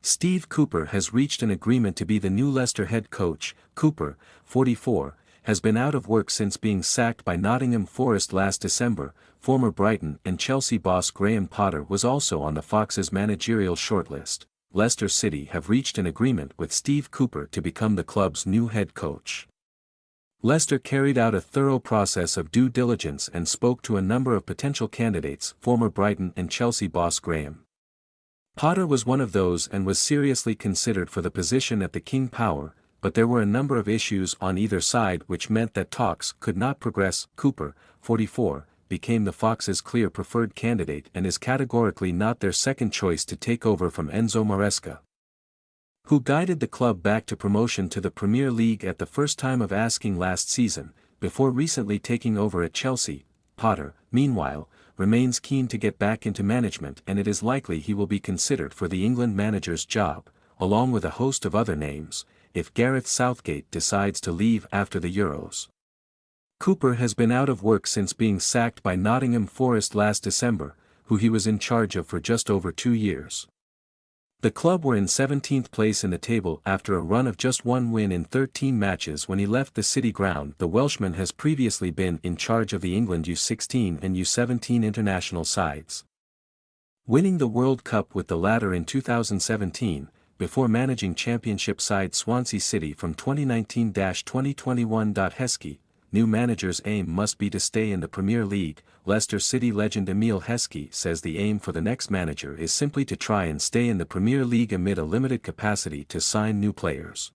Steve Cooper has reached an agreement to be the new Leicester head coach. Cooper, 44, has been out of work since being sacked by Nottingham Forest last December. Former Brighton and Chelsea boss Graham Potter was also on the Fox's managerial shortlist. Leicester City have reached an agreement with Steve Cooper to become the club's new head coach. Leicester carried out a thorough process of due diligence and spoke to a number of potential candidates. Former Brighton and Chelsea boss Graham Potter was one of those and was seriously considered for the position at the King Power, but there were a number of issues on either side which meant that talks could not progress. Cooper, 44, became the Fox's clear preferred candidate and is categorically not their second choice to take over from Enzo Maresca, who guided the club back to promotion to the Premier League at the first time of asking last season, before recently taking over at Chelsea. Potter, meanwhile, remains keen to get back into management, and it is likely he will be considered for the England manager's job, along with a host of other names, if Gareth Southgate decides to leave after the Euros. Cooper has been out of work since being sacked by Nottingham Forest last December, who he was in charge of for just over 2 years. The club were in 17th place in the table after a run of just one win in 13 matches when he left the City ground. The Welshman has previously been in charge of the England U16 and U17 international sides, winning the World Cup with the latter in 2017, before managing Championship side Swansea City from 2019-2021. Heskey, new manager's aim must be to stay in the Premier League. Leicester City legend Emile Heskey says the aim for the next manager is simply to try and stay in the Premier League amid a limited capacity to sign new players.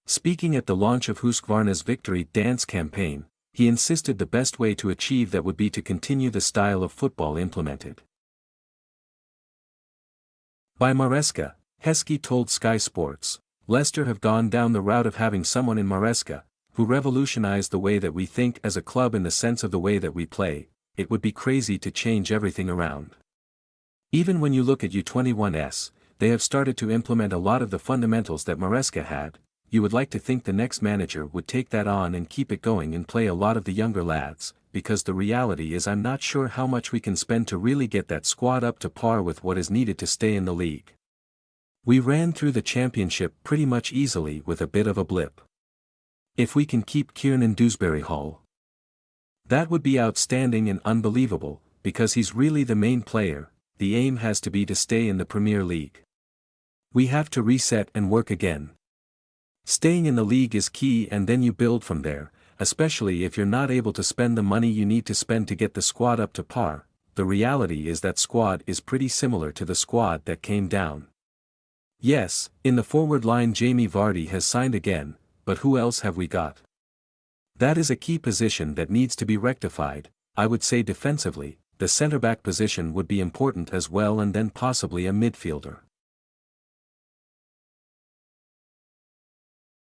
Speaking at the launch of Husqvarna's Victory Dance campaign, he insisted the best way to achieve that would be to continue the style of football implemented by Maresca. Heskey told Sky Sports, "Leicester have gone down the route of having someone in Maresca, who revolutionized the way that we think as a club in the sense of the way that we play. It would be crazy to change everything around. Even when you look at U21s, they have started to implement a lot of the fundamentals that Maresca had. You would like to think the next manager would take that on and keep it going and play a lot of the younger lads, because the reality is I'm not sure how much we can spend to really get that squad up to par with what is needed to stay in the league. We ran through the Championship pretty much easily with a bit of a blip. If we can keep Kiernan Dewsbury Hall, that would be outstanding and unbelievable, because he's really the main player. The aim has to be to stay in the Premier League. We have to reset and work again. Staying in the league is key, and then you build from there, especially if you're not able to spend the money you need to spend to get the squad up to par. The reality is that squad is pretty similar to the squad that came down. Yes, in the forward line Jamie Vardy has signed again, but who else have we got? That is a key position that needs to be rectified. I would say defensively, the centre-back position would be important as well, and then possibly a midfielder.